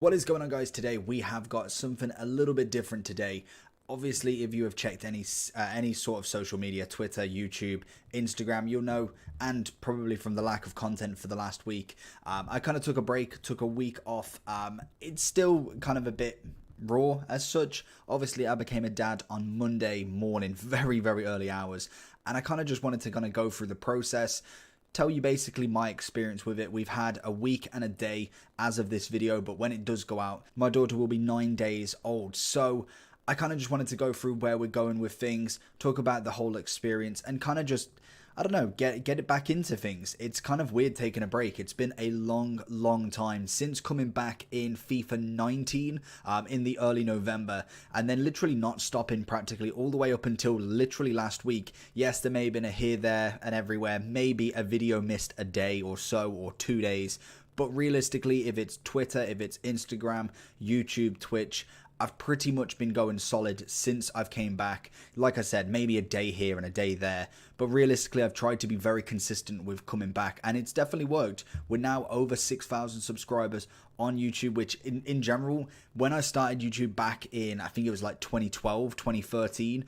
What is going on, guys? Today we have got something a little bit different today. Obviously, if you have checked any sort of social media, Twitter, YouTube, Instagram, you'll know, and probably from the lack of content for the last week, I kind of took a break, took a week off. It's still kind of a bit raw as such. Obviously, I became a dad on Monday morning, very, very early hours, and I kind of just wanted to kind of go through the process, tell you basically my experience with it. We've had a week and a day as of this video, but when it does go out, my daughter will be 9 days old. So I kind of just wanted to go through where we're going with things, talk about the whole experience, and kind of just, I don't know, get it back into things. It's kind of weird taking a break. It's been a long time since coming back in FIFA 19 in the early November, and then literally not stopping practically all the way up until literally last week. Yes, there may have been a here, there, and everywhere. Maybe a video missed a day or so, or 2 days. But realistically, if it's Twitter, if it's Instagram, YouTube, Twitch, I've pretty much been going solid since I've came back. Like I said, maybe a day here and a day there. But realistically, I've tried to be very consistent with coming back. And it's definitely worked. We're now over 6,000 subscribers on YouTube, which in general, when I started YouTube back in, I think it was like 2012, 2013,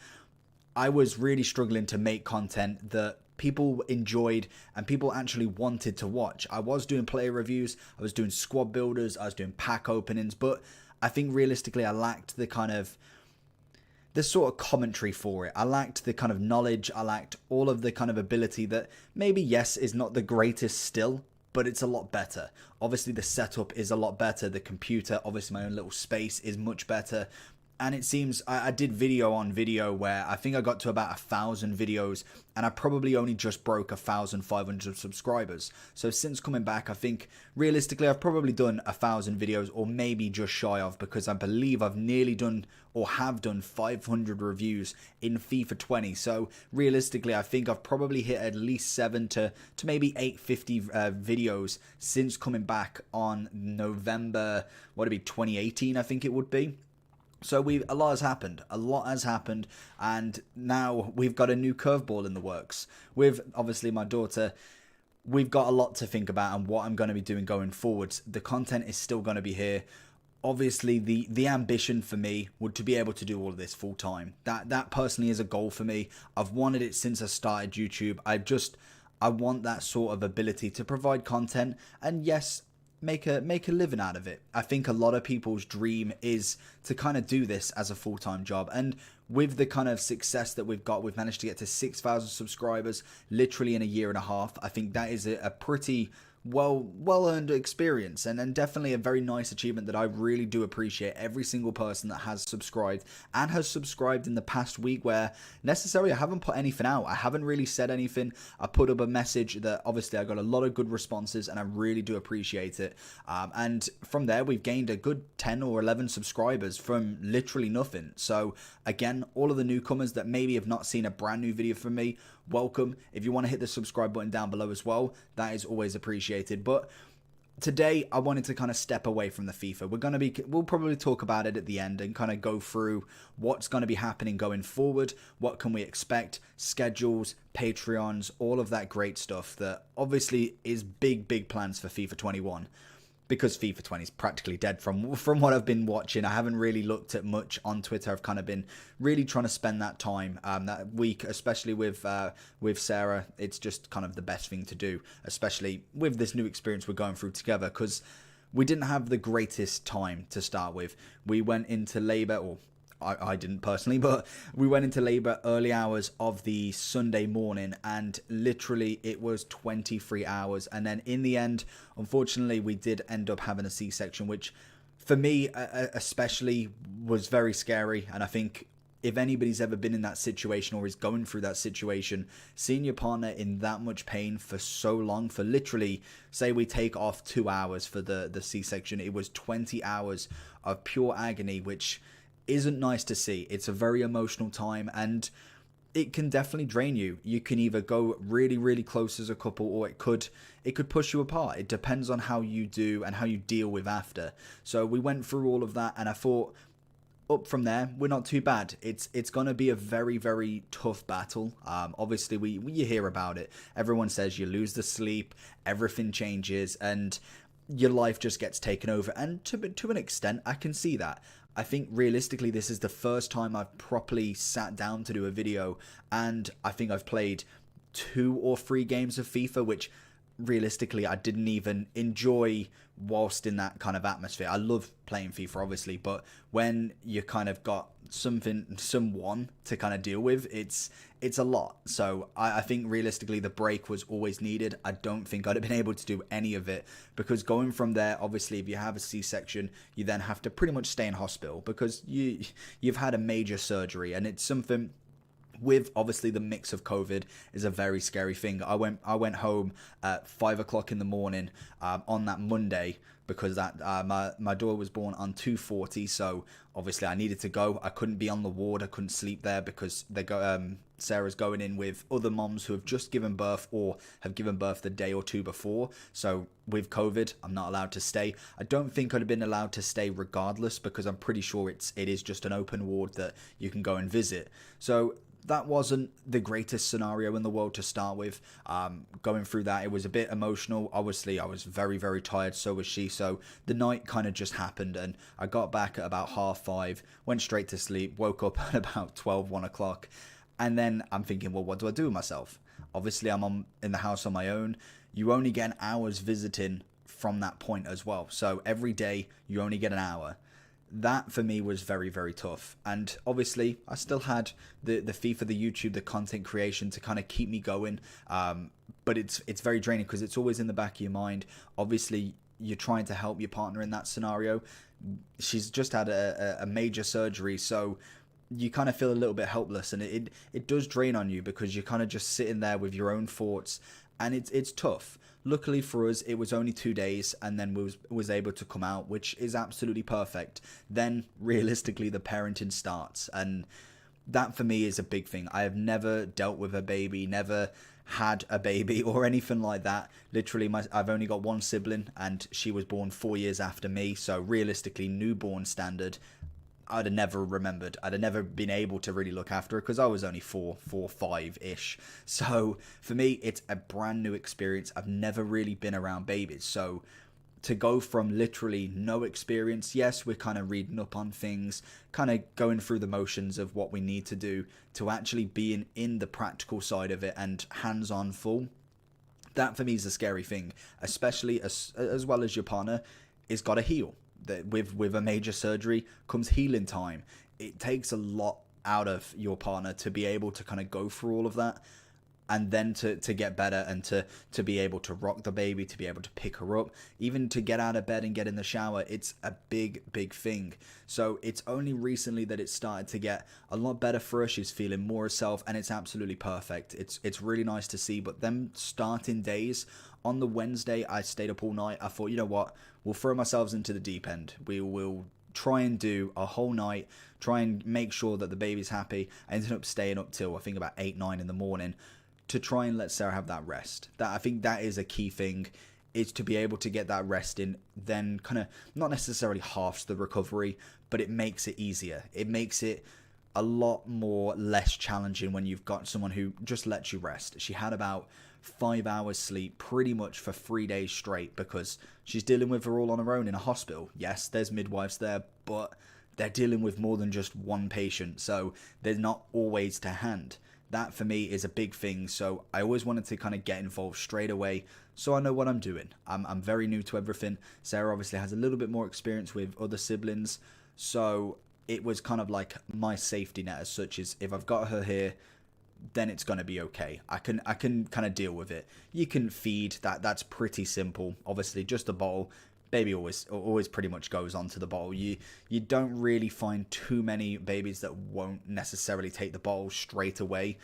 I was really struggling to make content that people enjoyed and people actually wanted to watch. I was doing player reviews, I was doing squad builders, I was doing pack openings, but I think realistically I lacked the sort of commentary for it. I lacked the kind of knowledge, I lacked all of the kind of ability that maybe, yes, is not the greatest still, but it's a lot better. Obviously the setup is a lot better, the computer, obviously my own little space is much better. And it seems I did video on video where I think I got to about 1,000 videos and I probably only just broke 1,500 subscribers. So since coming back, I think realistically I've probably done 1,000 videos or maybe just shy of, because I believe I've nearly done or have done 500 reviews in FIFA 20. So realistically, I think I've probably hit at least 7 to maybe 850 videos since coming back on November, what would it be, 2018, I think it would be. So a lot has happened, and now we've got a new curveball in the works. With obviously my daughter, we've got a lot to think about and what I'm going to be doing going forwards. The content is still going to be here. Obviously, the ambition for me would to be able to do all of this full time. That personally is a goal for me. I've wanted it since I started YouTube. I want that sort of ability to provide content, and yes, make a living out of it. I think a lot of people's dream is to kind of do this as a full-time job, and with the kind of success that we've got, we've managed to get to 6,000 subscribers literally in a year and a half. I think that is a pretty well earned experience, and definitely a very nice achievement that I really do appreciate every single person that has subscribed and has subscribed in the past week, where necessarily I haven't put anything out. I haven't really said anything. I put up a message that obviously I got a lot of good responses and I really do appreciate it. And from there we've gained a good 10 or 11 subscribers from literally nothing. So again, all of the newcomers that maybe have not seen a brand new video from me, welcome. If you want to hit the subscribe button down below as well, that is always appreciated. But today I wanted to kind of step away from the FIFA. We'll probably talk about it at the end and kind of go through what's going to be happening going forward, what can we expect, schedules, Patreons, all of that great stuff that obviously is big plans for FIFA 21. Because FIFA 20 is practically dead from what I've been watching. I haven't really looked at much on Twitter. I've kind of been really trying to spend that time, that week, especially with Sarah. It's just kind of the best thing to do, especially with this new experience we're going through together, because we didn't have the greatest time to start with. We went into labour, or I didn't personally, but we went into labour early hours of the Sunday morning, and literally it was 23 hours. And then in the end, unfortunately, we did end up having a C-section, which for me especially was very scary. And I think if anybody's ever been in that situation or is going through that situation, seeing your partner in that much pain for so long, for literally, say we take off 2 hours for the C-section, it was 20 hours of pure agony, which isn't nice to see. It's a very emotional time, and it can definitely drain you. You can either go really close as a couple, or it could push you apart. It depends on how you do and how you deal with after. So we went through all of that, and I thought up from there we're not too bad. It's going to be a very tough battle. Obviously you hear about it. Everyone says you lose the sleep, everything changes, and your life just gets taken over. And to an extent, I can see that. I think realistically, this is the first time I've properly sat down to do a video, and I think I've played 2 or 3 games of FIFA, which realistically I didn't even enjoy whilst in that kind of atmosphere. I love playing FIFA, obviously, but when you kind of got someone to kind of deal with, it's a lot. So I think realistically the break was always needed. I don't think I'd have been able to do any of it, because going from there, obviously if you have a C-section, you then have to pretty much stay in hospital because you've had a major surgery, and it's something with obviously the mix of COVID is a very scary thing. I went home at 5 o'clock in the morning on that Monday, because that my daughter was born on 2:40, so obviously I needed to go. I couldn't be on the ward. I couldn't sleep there because Sarah's going in with other moms who have just given birth or have given birth the day or two before. So with COVID, I'm not allowed to stay. I don't think I'd have been allowed to stay regardless, because I'm pretty sure it is just an open ward that you can go and visit. So that wasn't the greatest scenario in the world to start with. Going through that, it was a bit emotional. Obviously, I was very, very tired. So was she. So the night kind of just happened, and I got back at about 5:30, went straight to sleep, woke up at about 1 o'clock. And then I'm thinking, well, what do I do with myself? Obviously, I'm in the house on my own. You only get an hour's visiting from that point as well. So every day, you only get an hour. That for me was very, very tough. And obviously I still had the FIFA, the YouTube, the content creation to kind of keep me going. But it's very draining, because it's always in the back of your mind. Obviously you're trying to help your partner in that scenario. She's just had a major surgery, so you kind of feel a little bit helpless, and it does drain on you, because you're kind of just sitting there with your own thoughts, and it's tough. Luckily for us, it was only 2 days, and then was able to come out, which is absolutely perfect. Then realistically the parenting starts, and that for me is a big thing. I have never dealt with a baby, never had a baby or anything like that. Literally I've only got one sibling, and she was born 4 years after me, so realistically newborn standard, I'd have never remembered. I'd have never been able to really look after her, because I was only 5-ish. So for me, it's a brand new experience. I've never really been around babies. So to go from literally no experience, yes, we're kind of reading up on things, kind of going through the motions of what we need to do, to actually being in the practical side of it and hands-on full, that for me is a scary thing, especially as well as your partner is got to heal. That with a major surgery comes healing time. It takes a lot out of your partner to be able to kind of go through all of that, and then to get better, and to be able to rock the baby, to be able to pick her up, even to get out of bed and get in the shower. It's a big thing. So it's only recently that it started to get a lot better for her. She's feeling more herself, and it's absolutely perfect. It's really nice to see. But them starting days, on the Wednesday I stayed up all night. I thought, you know what, we'll throw ourselves into the deep end. We will try and do a whole night, try and make sure that the baby's happy. I ended up staying up till I think about 8-9 in the morning, to try and let Sarah have that rest. That, I think that is a key thing, is to be able to get that rest in, then kind of not necessarily halves the recovery, but it makes it easier. It makes it a lot more less challenging when you've got someone who just lets you rest. She had about 5 hours sleep pretty much for 3 days straight, because she's dealing with her all on her own in a hospital. Yes, there's midwives there, but they're dealing with more than just one patient, so they're not always to hand. That for me is a big thing, so I always wanted to kind of get involved straight away, so I know what I'm doing. I'm very new to everything. Sarah obviously has a little bit more experience with other siblings, so it was kind of like my safety net as such, is if I've got her here, then it's going to be okay. I can kind of deal with it. You can feed, that's pretty simple. Obviously just a bottle. Baby always pretty much goes onto the bottle. You don't really find too many babies that won't necessarily take the bottle straight away.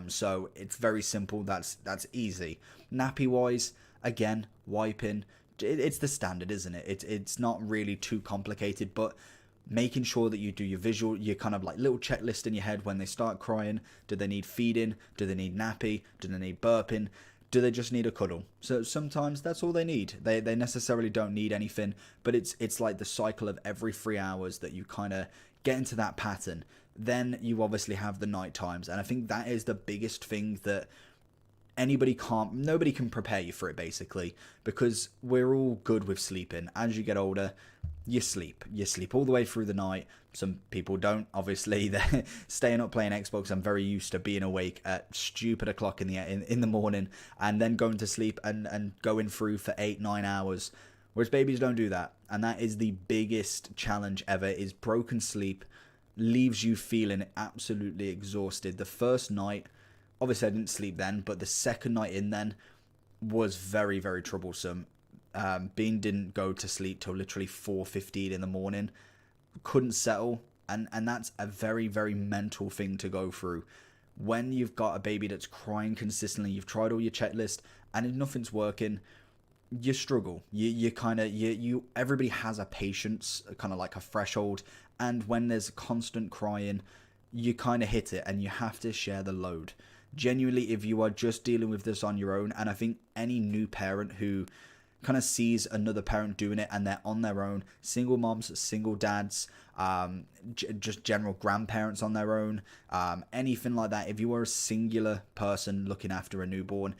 So it's very simple. That's easy. Nappy wise, again, wiping. It's the standard, isn't it? It's not really too complicated, but making sure that you do your kind of like little checklist in your head when they start crying. Do they need feeding? Do they need nappy? Do they need burping? Do they just need a cuddle? So sometimes that's all they need. They necessarily don't need anything, but it's like the cycle of every 3 hours that you kind of get into that pattern. Then you obviously have the night times, and I think that is the biggest thing that nobody can prepare you for it, basically, because we're all good with sleeping. As you get older, you sleep all the way through the night. Some people don't, obviously. They're staying up playing Xbox. I'm very used to being awake at stupid o'clock in the morning, and then going to sleep and going through for 8-9 hours, whereas babies don't do that. And that is the biggest challenge ever, is broken sleep leaves you feeling absolutely exhausted. The first night, obviously I didn't sleep then, but the second night in then was very, very troublesome. Bean didn't go to sleep till literally 4:15 in the morning. Couldn't settle, and that's a very, very mental thing to go through. When you've got a baby that's crying consistently, you've tried all your checklist, and if nothing's working, you struggle. You everybody has a patience, kind of like a threshold, and when there's constant crying, you kind of hit it, and you have to share the load. Genuinely, if you are just dealing with this on your own, and I think any new parent who kind of sees another parent doing it and they're on their own, single moms, single dads, just general grandparents on their own, anything like that, if you are a singular person looking after a newborn,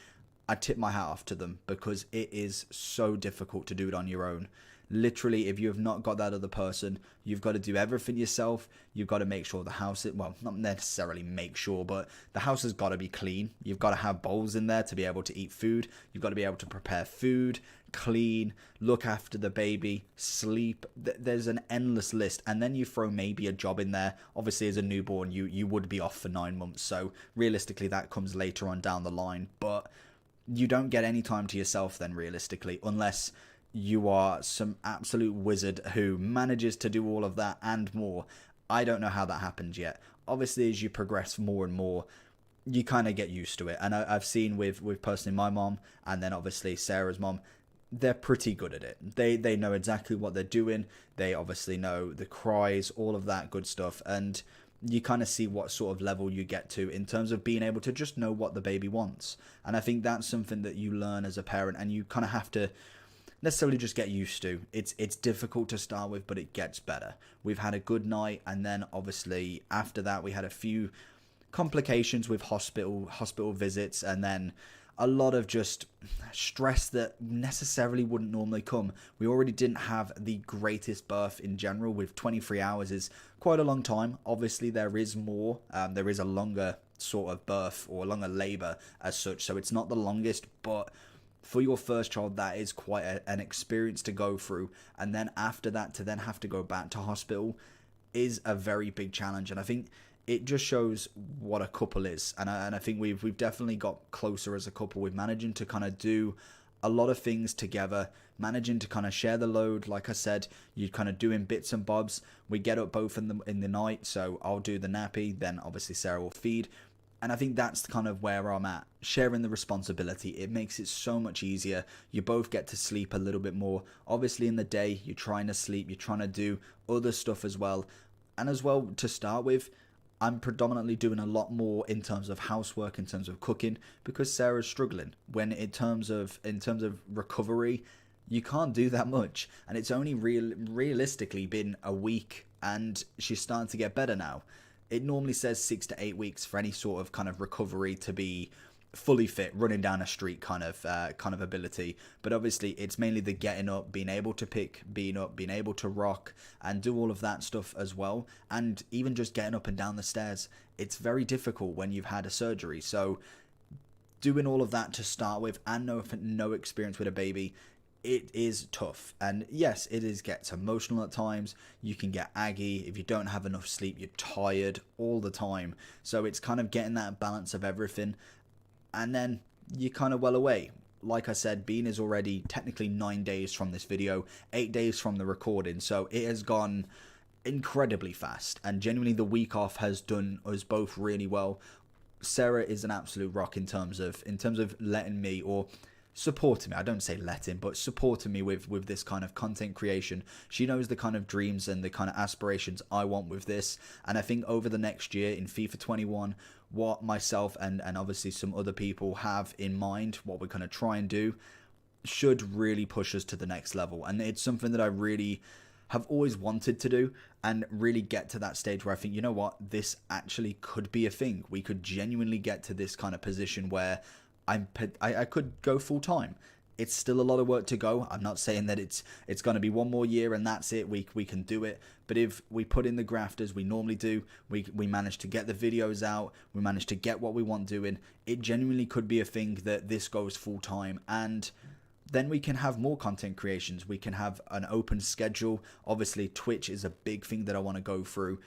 I tip my hat off to them, because it is so difficult to do it on your own. Literally, if you have not got that other person, you've got to do everything yourself. You've got to make sure the house, well, not necessarily make sure, but the house has got to be clean. You've got to have bowls in there to be able to eat food. You've got to be able to prepare food, clean, look after the baby, sleep. There's an endless list. And then you throw maybe a job in there. Obviously, as a newborn, you would be off for 9 months. So realistically, that comes later on down the line. But you don't get any time to yourself then, realistically, unless you are some absolute wizard who manages to do all of that and more. I don't know how that happens yet. Obviously, as you progress more and more, you kind of get used to it. And I've seen with personally my mom, and then obviously Sarah's mom, they're pretty good at it. They know exactly what they're doing. They obviously know the cries, all of that good stuff. And you kind of see what sort of level you get to in terms of being able to just know what the baby wants. And I think that's something that you learn as a parent, and you kind of have to necessarily just get used to. It's difficult to start with, but it gets better. We've had a good night, and then obviously after that we had a few complications with hospital visits, and then a lot of just stress that necessarily wouldn't normally come. We already didn't have the greatest birth in general. With 23 hours is quite a long time. Obviously there is more, there is a longer sort of birth or a longer labor as such, so it's not the longest, but for your first child, that is quite an experience to go through. And then after that, to then have to go back to hospital is a very big challenge. And I think it just shows what a couple is. And I think we've definitely got closer as a couple with managing to kind of do a lot of things together, managing to kind of share the load. Like I said, you're kind of doing bits and bobs. We get up both in the night, so I'll do the nappy, then obviously Sarah will feed. And I think that's kind of where I'm at, sharing the responsibility. It makes it so much easier. You both get to sleep a little bit more. Obviously in the day, you're trying to sleep, you're trying to do other stuff as well. And as well, to start with, I'm predominantly doing a lot more in terms of housework, in terms of cooking, because Sarah's struggling. When in terms of recovery, you can't do that much. And it's only realistically been a week, and she's starting to get better now. It normally says 6 to 8 weeks for any sort of kind of recovery to be fully fit, running down a street kind of ability. But obviously it's mainly the getting up, being able to pick, being able to rock and do all of that stuff as well. And even just getting up and down the stairs, it's very difficult when you've had a surgery. So doing all of that to start with, and no experience with a baby, it is tough. And yes, gets emotional at times. You can get aggy if you don't have enough sleep. You're tired all the time. So it's kind of getting that balance of everything. And then you're kind of well away. Like I said, Bean is already technically 9 days from this video, 8 days from the recording. So it has gone incredibly fast. And genuinely the week off has done us both really well. Sarah is an absolute rock in terms of letting me, or supporting me, I don't say letting, but supporting me with this kind of content creation. She knows the kind of dreams and the kind of aspirations I want with this. And I think over the next year in FIFA 21, what myself and obviously some other people have in mind, what we're going to try and do, should really push us to the next level. And it's something that I really have always wanted to do, and really get to that stage where I think, you know what, this actually could be a thing. We could genuinely get to this kind of position where I could go full time. It's still a lot of work to go. I'm not saying that it's going to be one more year and that's it. We can do it. But if we put in the graft as we normally do, we manage to get the videos out, we manage to get what we want doing, it genuinely could be a thing that this goes full time, and then we can have more content creations. We can have an open schedule. Obviously, Twitch is a big thing that I want to go through.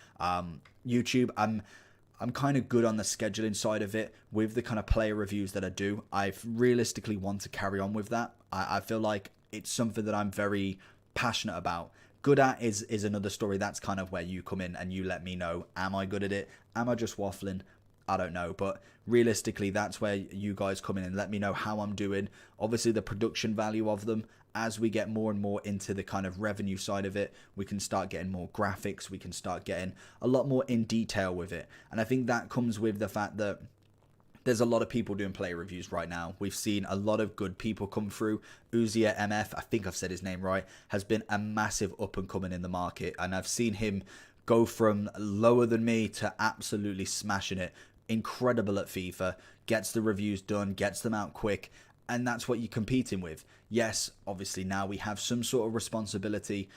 YouTube, I'm kind of good on the scheduling side of it with the kind of player reviews that I do. I realistically want to carry on with that. I feel like it's something that I'm very passionate about. Good at is another story. That's kind of where you come in and you let me know, am I good at it? Am I just waffling? I don't know, but realistically, that's where you guys come in and let me know how I'm doing. Obviously, the production value of them, as we get more and more into the kind of revenue side of it, we can start getting more graphics, we can start getting a lot more in detail with it. And I think that comes with the fact that there's a lot of people doing player reviews right now. We've seen a lot of good people come through. Uzia MF, I think I've said his name right, has been a massive up and coming in the market, and I've seen him go from lower than me to absolutely smashing it. Incredible at FIFA, gets the reviews done, gets them out quick, and that's what you're competing with. Yes, obviously now we have some sort of responsibility,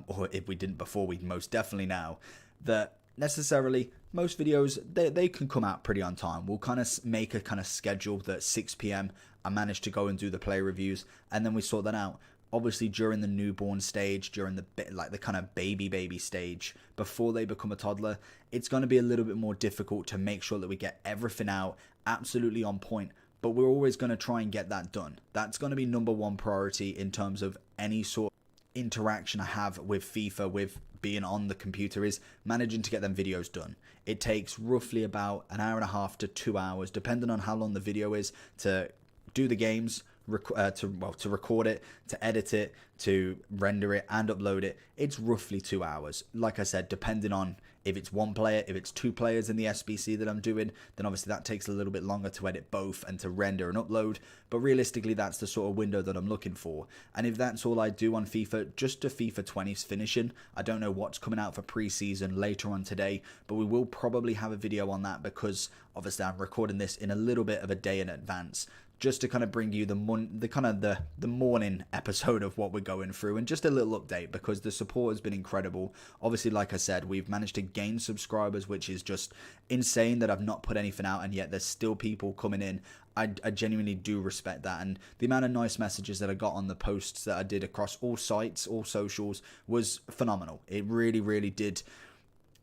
or if we didn't before, we most definitely now, that necessarily most videos, they can come out pretty on time. We'll kind of make a kind of schedule that 6 p.m. I manage to go and do the play reviews, and then we sort that out. Obviously during the newborn stage, during the kind of baby stage, before they become a toddler, it's going to be a little bit more difficult to make sure that we get everything out absolutely on point, but we're always going to try and get that done. That's going to be number one priority in terms of any sort of interaction I have with FIFA, with being on the computer, is managing to get them videos done. It takes roughly about an hour and a half to 2 hours, depending on how long the video is, to do the games, to record it, to edit it, to render it and upload it. It's roughly 2 hours. Like I said, depending on if it's one player, if it's two players in the SBC that I'm doing, then obviously that takes a little bit longer to edit both and to render and upload. But realistically, that's the sort of window that I'm looking for. And if that's all I do on FIFA, just to FIFA 20's finishing, I don't know what's coming out for pre-season later on today, but we will probably have a video on that, because obviously I'm recording this in a little bit of a day in advance, just to kind of bring you the morning episode of what we're going through, and just a little update, because the support has been incredible. Obviously, like I said, we've managed to gain subscribers, which is just insane that I've not put anything out, and yet there's still people coming in. I genuinely do respect that, and the amount of nice messages that I got on the posts that I did across all sites, all socials, was phenomenal. It really, really did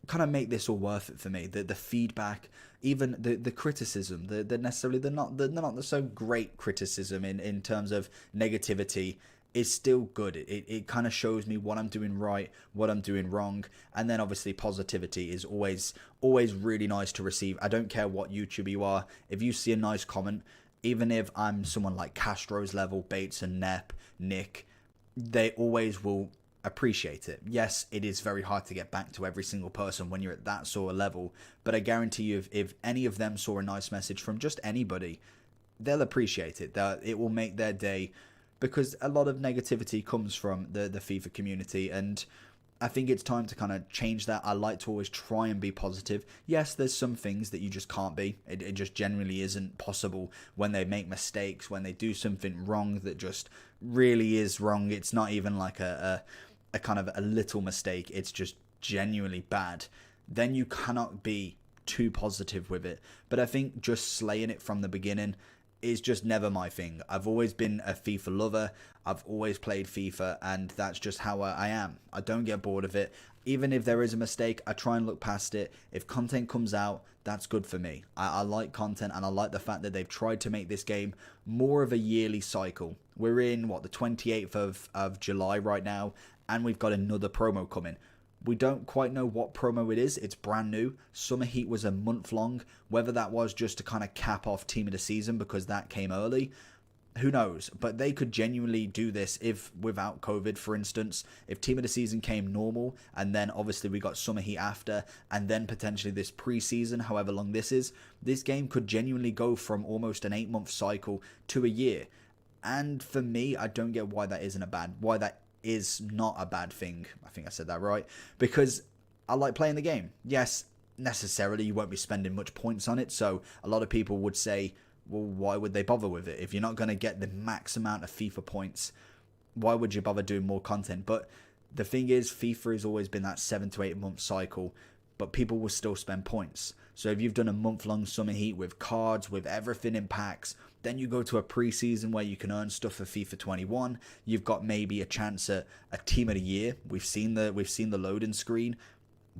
kind of make this all worth it for me. The feedback, even the criticism, the necessarily the not so great criticism in terms of negativity, is still good. It kind of shows me what I'm doing right, what I'm doing wrong, and then obviously positivity is always really nice to receive. I don't care what YouTuber you are, if you see a nice comment, even if I'm someone like Castro's level, Bates and Nep, Nick, they always will appreciate it. Yes, it is very hard to get back to every single person when you're at that sort of level, but I guarantee you, if any of them saw a nice message from just anybody, they'll appreciate it. It will make their day, because a lot of negativity comes from the FIFA community, and I think it's time to kind of change that. I like to always try and be positive. Yes, there's some things that you just can't be. It just generally isn't possible when they make mistakes, when they do something wrong that just really is wrong. It's not even like a kind of a little mistake. It's just genuinely bad. Then you cannot be too positive with it. But I think just slaying it from the beginning is just never my thing. I've always been a FIFA lover. I've always played FIFA, and that's just how I am. I don't get bored of it. Even if there is a mistake, I try and look past it. If content comes out, that's good for me. I like content, and I like the fact that they've tried to make this game more of a yearly cycle. We're in, the 28th of July right now, and we've got another promo coming. We don't quite know what promo it is. It's brand new. Summer Heat was a month long. Whether that was just to kind of cap off Team of the Season because that came early, who knows? But they could genuinely do this if, without COVID, for instance, if Team of the Season came normal, and then obviously we got Summer Heat after, and then potentially this preseason, however long this is, this game could genuinely go from almost an 8-month cycle to a year. And for me, I don't get why that is not a bad thing. I think I said that right, because I like playing the game. Yes, necessarily you won't be spending much points on it, so a lot of people would say well, why would they bother with it? If you're not going to get the max amount of FIFA points, why would you bother doing more content? But the thing is, FIFA has always been that 7 to 8 month cycle, but people will still spend points. So if you've done a month-long summer heat with cards, with everything in packs, then you go to a preseason where you can earn stuff for FIFA 21. You've got maybe a chance at a team of the year. We've seen the loading screen.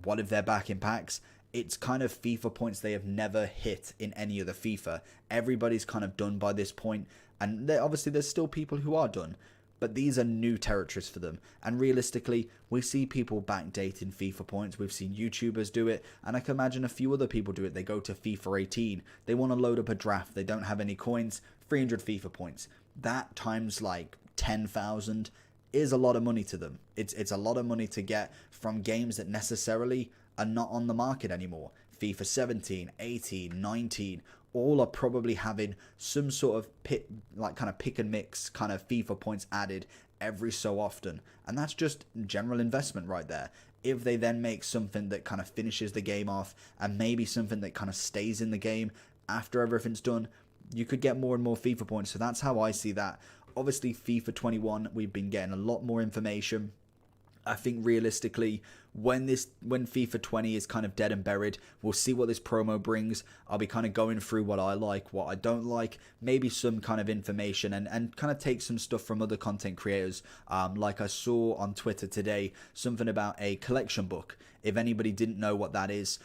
What if they're back in packs? It's kind of FIFA points they have never hit in any other FIFA. Everybody's kind of done by this point, and obviously there's still people who are done. But these are new territories for them. And realistically, we see people backdating FIFA points. We've seen YouTubers do it. And I can imagine a few other people do it. They go to FIFA 18. They want to load up a draft. They don't have any coins. 300 FIFA points. That times like 10,000 is a lot of money to them. It's a lot of money to get from games that necessarily are not on the market anymore. FIFA 17, 18, 19... all are probably having some sort of pick and mix kind of FIFA points added every so often. And that's just general investment right there. If they then make something that kind of finishes the game off and maybe something that kind of stays in the game after everything's done, you could get more and more FIFA points. So that's how I see that. Obviously, FIFA 21, we've been getting a lot more information. I think realistically, when FIFA 20 is kind of dead and buried, we'll see what this promo brings. I'll be kind of going through what I like, what I don't like, maybe some kind of information, and kind of take some stuff from other content creators. Like I saw on Twitter today, something about a collection book. If anybody didn't know what that is,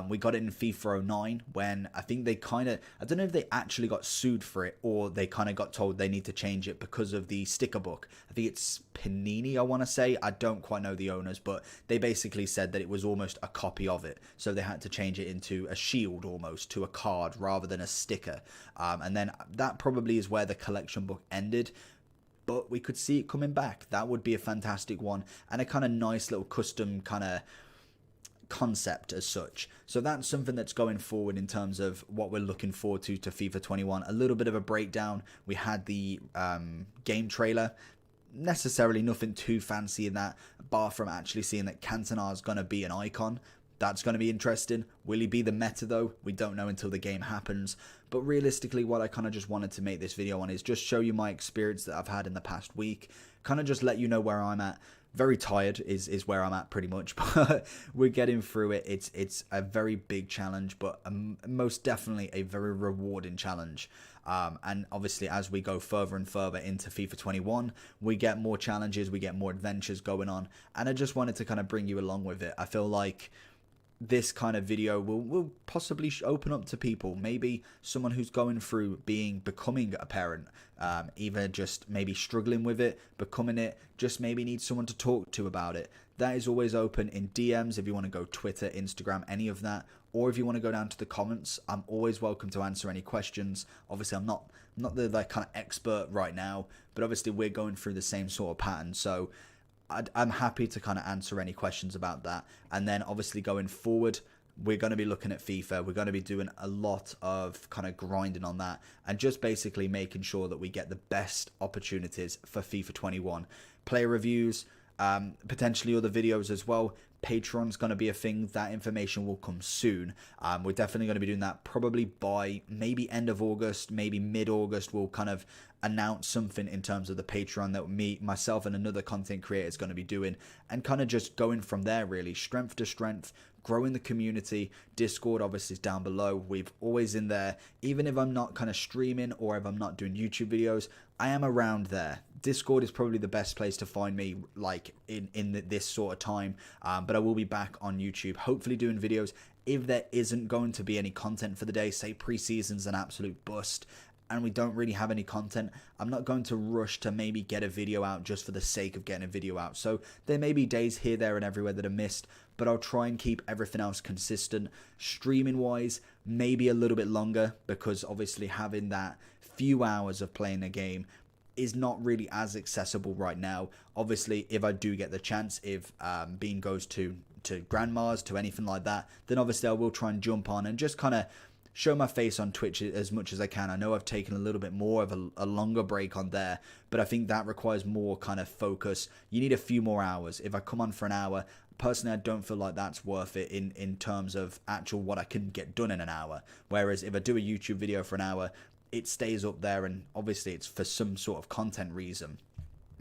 we got it in FIFA 09 when I think they I don't know if they actually got sued for it or they kind of got told they need to change it because of the sticker book. I think it's Panini, I want to say. I don't quite know the owners, but they basically said that it was almost a copy of it. So they had to change it into a shield almost, to a card rather than a sticker. And then that probably is where the collection book ended. But we could see it coming back. That would be a fantastic one and a kind of nice little custom kind of concept as such. So that's something that's going forward in terms of what we're looking forward to FIFA 21. A little bit of a breakdown. We had the game trailer. Necessarily nothing too fancy in that, bar from actually seeing that Cantona is going to be an icon. That's going to be interesting. Will he be the meta though? We don't know until the game happens. But realistically, what I kind of just wanted to make this video on is just show you my experience that I've had in the past week. Kind of just let you know where I'm at. Very tired is where I'm at pretty much, but we're getting through it. It's a very big challenge, but most definitely a very rewarding challenge. And obviously, as we go further and further into FIFA 21, we get more challenges, we get more adventures going on, and I just wanted to kind of bring you along with it. I feel like this kind of video will possibly open up to people, maybe someone who's going through becoming a parent, either just maybe struggling with it, becoming it, just maybe need someone to talk to about it. That is always open in DMs if you want to go Twitter, Instagram, any of that, or if you want to go down to the comments. I'm always welcome to answer any questions. Obviously, I'm not the kind of expert right now, but obviously we're going through the same sort of pattern, so I'm happy to kind of answer any questions about that. And then obviously going forward, we're going to be looking at FIFA. We're going to be doing a lot of kind of grinding on that and just basically making sure that we get the best opportunities for FIFA 21. Player reviews, potentially other videos as well. Patreon's going to be a thing. That information will come soon. We're definitely going to be doing that probably by maybe end of August, maybe mid-August. We'll kind of announce something in terms of the Patreon that myself and another content creator is going to be doing, and kind of just going from there, really, strength to strength, growing the community. Discord obviously is down below. We've always in there, even if I'm not kind of streaming or if I'm not doing YouTube videos, I am around there. Discord is probably the best place to find me, like in this sort of time, but I will be back on YouTube, hopefully doing videos. If there isn't going to be any content for the day, say preseason's an absolute bust and we don't really have any content, I'm not going to rush to maybe get a video out just for the sake of getting a video out. So there may be days here, there and everywhere that are missed, but I'll try and keep everything else consistent. Streaming wise, maybe a little bit longer, because obviously having that few hours of playing a game is not really as accessible right now. Obviously, if I do get the chance, if Bean goes to grandma's, to anything like that, then obviously I will try and jump on and just kind of show my face on Twitch as much as I can. I know I've taken a little bit more of a longer break on there, but I think that requires more kind of focus. You need a few more hours. If I come on for an hour, personally, I don't feel like that's worth it in terms of actual what I can get done in an hour. Whereas if I do a YouTube video for an hour, it stays up there, and obviously it's for some sort of content reason.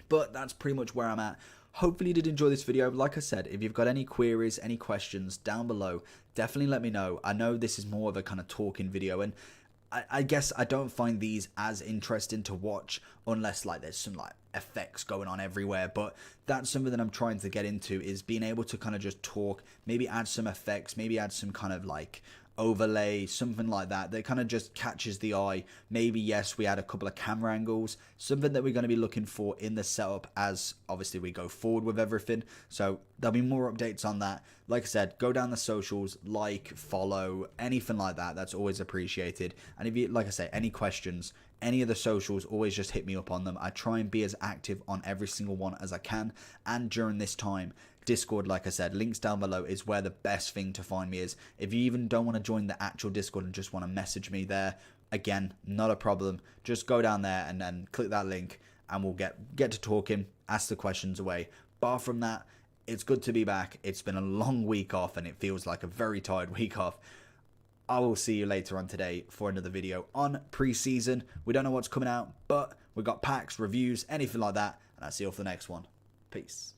But that's pretty much where I'm at. Hopefully you did enjoy this video. Like I said, if you've got any queries, any questions down below, definitely let me know. I know this is more of a kind of talking video, and I guess I don't find these as interesting to watch unless like there's some like effects going on everywhere, but that's something that I'm trying to get into, is being able to kind of just talk, maybe add some effects, maybe add some kind of like overlay, something like that kind of just catches the eye. Maybe, yes, we add a couple of camera angles, something that we're going to be looking for in the setup as obviously we go forward with everything. So there'll be more updates on that. Like I said, go down the socials, like, follow, anything like that. That's always appreciated. And if you, like I say, any questions, any of the socials, always just hit me up on them. I try and be as active on every single one as I can. And during this time, Discord, like I said, links down below is where the best thing to find me is. If you even don't want to join the actual Discord and just want to message me there, again, not a problem. Just go down there and then click that link and we'll get to talking, ask the questions away. Bar from that, it's good to be back. It's been a long week off and it feels like a very tired week off. I will see you later on today for another video on pre-season. We don't know what's coming out, but we've got packs, reviews, anything like that. And I'll see you for the next one. Peace.